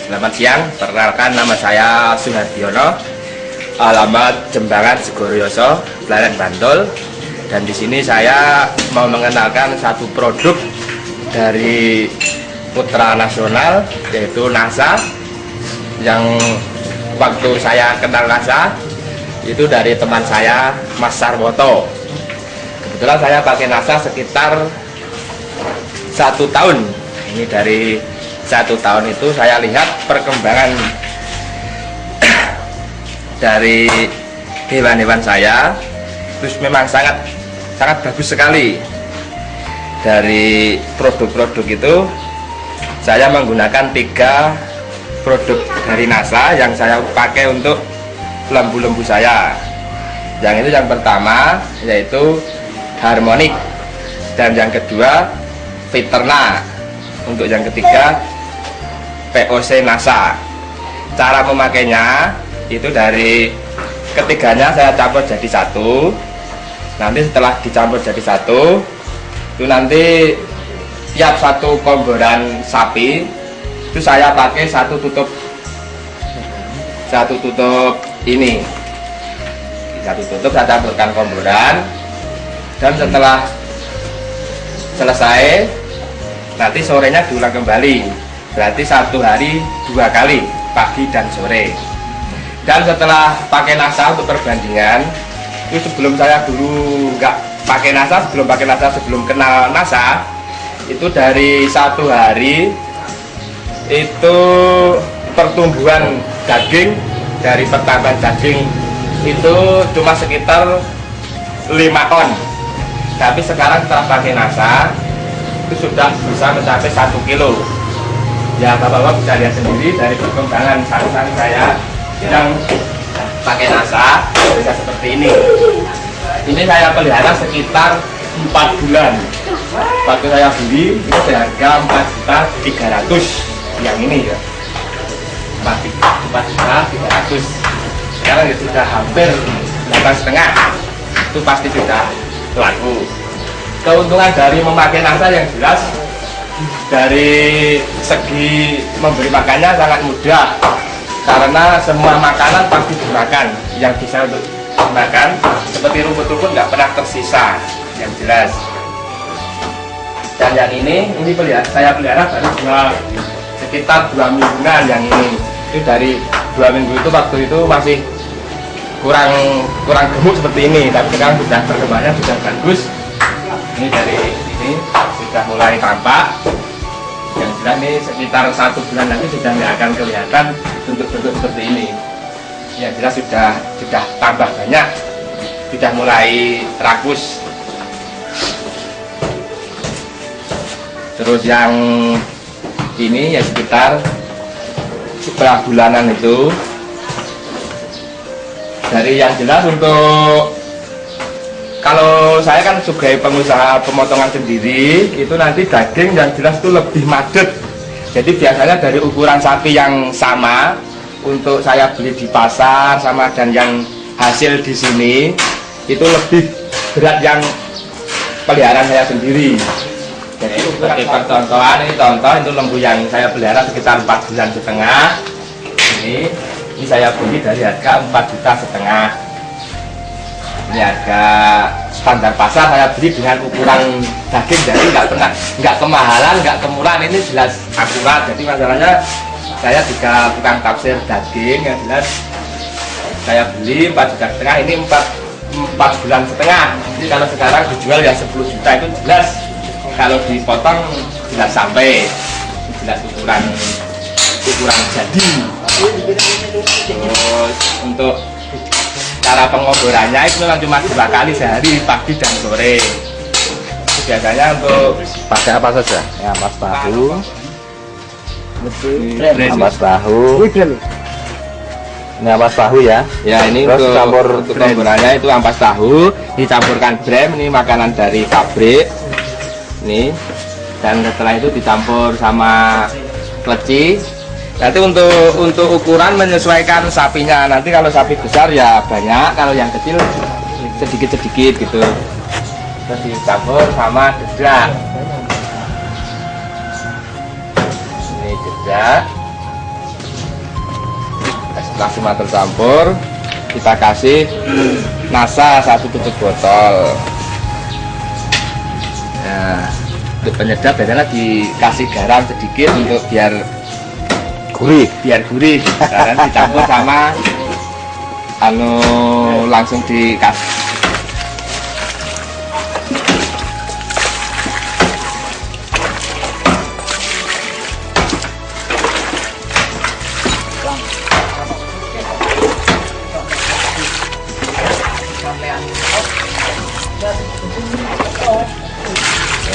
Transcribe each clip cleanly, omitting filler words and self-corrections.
Selamat siang, perkenalkan nama saya Suhardiono, alamat Jembangan Segoroyoso, Pleret Bantul. Dan di sini saya mau mengenalkan satu produk dari putra nasional, yaitu NASA. Yang waktu saya kenal NASA itu dari teman saya, Mas Sarwoto. Kebetulan saya pakai NASA sekitar 1 tahun. Ini dari 1 tahun itu saya lihat perkembangan dari hewan-hewan saya, terus memang sangat bagus sekali. Dari produk-produk itu saya menggunakan 3 produk dari NASA yang saya pakai untuk lembu-lembu saya. Yang itu yang pertama yaitu Harmonic, dan yang kedua Viterna, untuk yang ketiga POC NASA. Cara memakainya itu dari ketiganya saya campur jadi satu. Nanti setelah dicampur jadi satu, itu nanti tiap satu komboran sapi itu saya pakai satu tutup ini. Satu tutup saya campurkan komboran, dan setelah selesai nanti sorenya diulang kembali. Berarti 1 hari 2 kali, pagi dan sore. Dan setelah pakai NASA untuk perbandingan, itu sebelum saya dulu nggak pakai NASA, sebelum kenal NASA, itu dari 1 hari itu pertumbuhan daging, dari pertambahan daging itu cuma sekitar 5 on. Tapi sekarang setelah pakai NASA itu sudah bisa mencapai 1 kilo. Ya, bapak-bapak bisa lihat sendiri dari perkembangan sapi saya yang pakai NASA bisa seperti ini. Ini saya pelihara sekitar 4 bulan. Waktu saya beli itu seharga 4.300.000 yang ini ya, 4.300.000. Sekarang ya sudah hampir 8,5, itu pasti sudah laku. Keuntungan dari memakai NASA yang jelas dari segi memberi makannya sangat mudah, karena semua makanan pasti dimakan yang bisa untuk dimakan, seperti rumput-rumput nggak pernah tersisa yang jelas. Dan yang ini saya pelihara baru sekitar 2 mingguan. Yang ini itu dari 2 minggu itu, waktu itu masih kurang gemuk seperti ini, tapi sekarang sudah perkembangannya sudah bagus. Ini dari ini sudah mulai tampak. Yang jelas ini sekitar 1 bulan lagi sudah tidak akan kelihatan bentuk-bentuk seperti ini. Yang jelas sudah tambah banyak, sudah mulai rakus. Terus yang ini ya sekitar setelah bulanan itu. Dari yang jelas, untuk kalau saya kan sebagai pengusaha pemotongan sendiri, itu nanti daging yang jelas itu lebih madet. Jadi biasanya dari ukuran sapi yang sama untuk saya beli di pasar sama dan yang hasil di sini itu lebih berat yang peliharaan saya sendiri. Jadi sebagai percontohan, ini contoh itu lembu yang saya pelihara sekitar 4,5 bulan. Ini saya beli dari harga 4,5 juta. Ini harga standar pasar, saya beli dengan ukuran daging, jadi nggak kemahalan, nggak kemurahan, ini jelas akurat. Jadi masalahnya saya juga tukang tafsir daging, yang jelas saya beli 4,5 juta, ini 4,5 bulan. Jadi kalau sekarang dijual ya 10 juta, itu jelas kalau dipotong jelas sampai, jelas ukuran jadi. Terus untuk cara pengomborannya itu memang cuma 2 kali sehari, pagi dan sore. Biasanya untuk pakai apa saja? Ya, ampas tahu, ini ampas tahu ya. Ya, ini terus untuk pengomborannya itu ampas tahu, dicampurkan brem, ini makanan dari pabrik. Nih, dan setelah itu dicampur sama kleci. Nanti untuk ukuran menyesuaikan sapinya. Nanti kalau sapi besar ya banyak, kalau yang kecil sedikit-sedikit gitu. Terus dicampur sama dedak. Ini dedak. Setelah semua tercampur, kita kasih nasa 1 tutup botol. Nah, untuk penyedap biasanya dikasih garam sedikit untuk biar gurih. Karena dicampur sama langsung dikasih.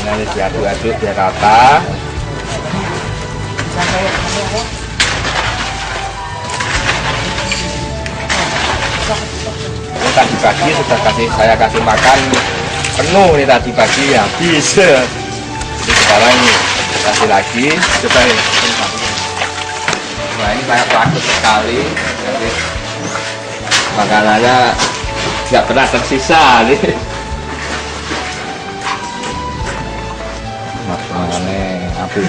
Nanti diaduk-aduk biar rata. Ini tadi pagi sudah saya kasih makan penuh nih tadi pagi, habis. Jadi sekarang ini kasih lagi, coba ya. Nah ini sangat bagus sekali. Jadi makanannya nggak pernah tersisa nih. Makanannya api.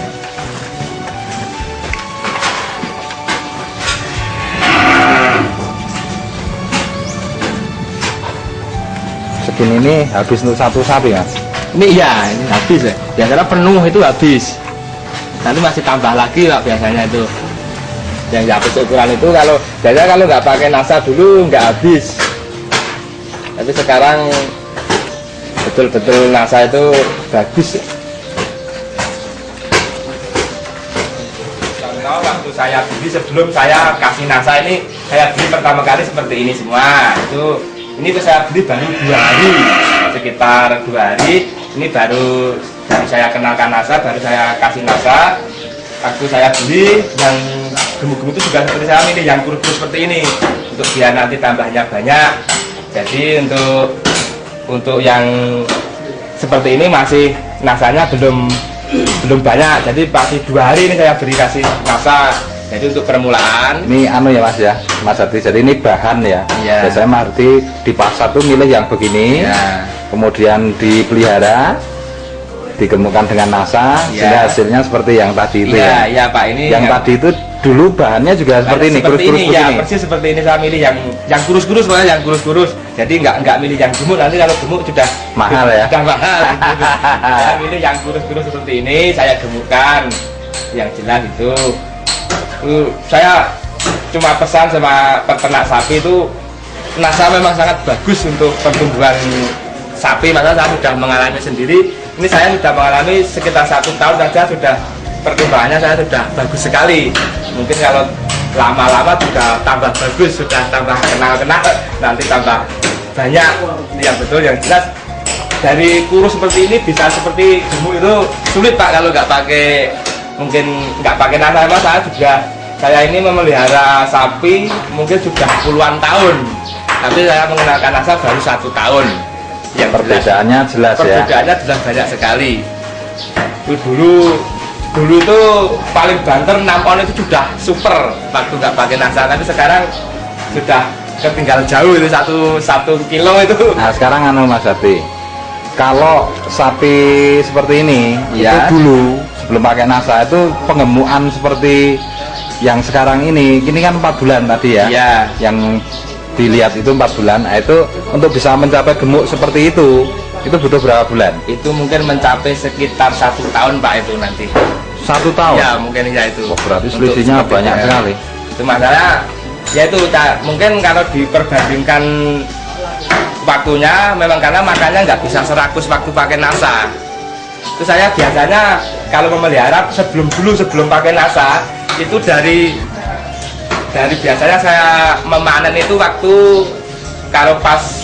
Segini ini habis untuk 1 sapi ya? Ini iya, ini habis ya. Biasanya penuh itu habis. Nanti masih tambah lagi Pak biasanya itu. Yang habis ukuran itu biasanya kalau nggak pakai nasa dulu nggak habis. Tapi sekarang betul-betul nasa itu bagus. Contoh waktu saya beli sebelum saya kasih nasa ini, saya beli pertama kali seperti ini semua. Ini saya beli baru 2 hari, sekitar 2 hari. Ini baru saya kenalkan nasa, baru saya kasih nasa. Waktu saya beli yang gemuk-gemuk itu juga seperti saya milih yang kurus-kurus seperti ini, untuk biar nanti tambahnya banyak. Jadi untuk yang seperti ini masih nasanya belum banyak. Jadi pasti 2 hari ini saya beri kasih nasa. Jadi untuk permulaan ini ya Mas ya, Mas Ardi. Jadi ini bahan ya. Iya. Biasanya Mas Ardi di pasar tuh milih yang begini, ya. Kemudian dipelihara, digemukkan dengan nasa, Iya. sehingga hasilnya seperti yang tadi itu Iya, ya. iya Pak, ini Yang tadi itu dulu bahannya juga seperti ini, kurus-kurus ya, begini. persis seperti ini. Saya milih yang kurus-kurus, Pak, yang kurus-kurus. Jadi nggak milih yang gemuk, nanti kalau gemuk sudah Mahal ya? Sudah mahal. Gitu. Saya milih yang kurus-kurus seperti ini, saya gemukkan yang jelas itu. Saya cuma pesan sama peternak sapi itu, nasa memang sangat bagus untuk pertumbuhan sapi. Maka saya sudah mengalami sendiri. Ini saya sudah mengalami sekitar 1 tahun saja, sudah pertumbuhannya saya sudah bagus sekali. Mungkin kalau lama-lama juga tambah bagus, sudah tambah kenal-kenal, nanti tambah banyak. Yang betul, yang jelas dari kurus seperti ini bisa seperti gemuk itu sulit Pak kalau nggak pakai, mungkin nggak pakai nasa. Saya ini memelihara sapi mungkin sudah puluhan tahun, tapi saya mengenalkan nasa baru 1 tahun. Yang Perbedaannya jelas ya. Perbedaannya jelas banyak sekali. Dulu itu paling banter 6 on itu sudah super waktu nggak pakai nasa, tapi sekarang sudah ketinggal jauh itu 1 kilo itu. Nah sekarang Mas Ardi, kalau sapi seperti ini, Ya. itu dulu sebelum pakai nasa itu pengemukan seperti yang sekarang ini kan 4 bulan tadi ya. Iya. Yang dilihat itu 4 bulan. Nah, itu untuk bisa mencapai gemuk seperti itu butuh berapa bulan? Itu mungkin mencapai sekitar 1 tahun Pak itu nanti. 1 tahun? Ya mungkin ya itu. Oh, berarti Untuk selisihnya seperti banyak itu. sekali. Itu masalah ya itu mungkin kalau diperbandingkan waktunya, memang karena makannya nggak bisa serakus waktu pakai nasa. Itu saya biasanya kalau memelihara sebelum pakai nasa itu dari biasanya saya memanen itu waktu kalau pas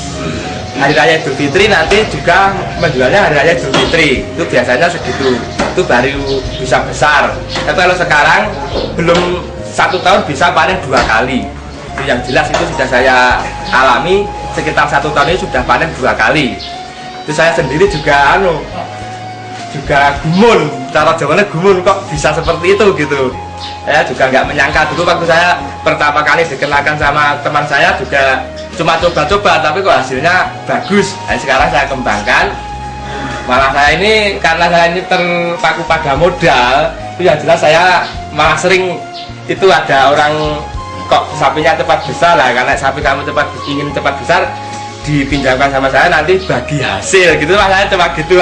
hari raya Idul Fitri, nanti juga menjualnya hari raya Idul Fitri. Itu biasanya segitu, itu baru bisa besar. Tapi kalau sekarang belum 1 tahun bisa panen 2 kali. Itu yang jelas, itu sudah saya alami. Sekitar 1 tahun ini sudah panen 2 kali. Itu saya sendiri juga juga gumun, cara jawabannya gumun, kok bisa seperti itu gitu. Saya juga nggak menyangka dulu waktu saya pertama kali dikenalkan sama teman saya, juga cuma coba-coba, tapi kok hasilnya bagus. Dan sekarang saya kembangkan. Malah saya ini, karena saya ini terpaku pada modal, itu yang jelas saya malah sering itu ada orang kok sapinya cepat besar lah, karena sapi kamu ingin cepat besar, dipinjamkan sama saya nanti bagi hasil gitu, makanya cuma gitu.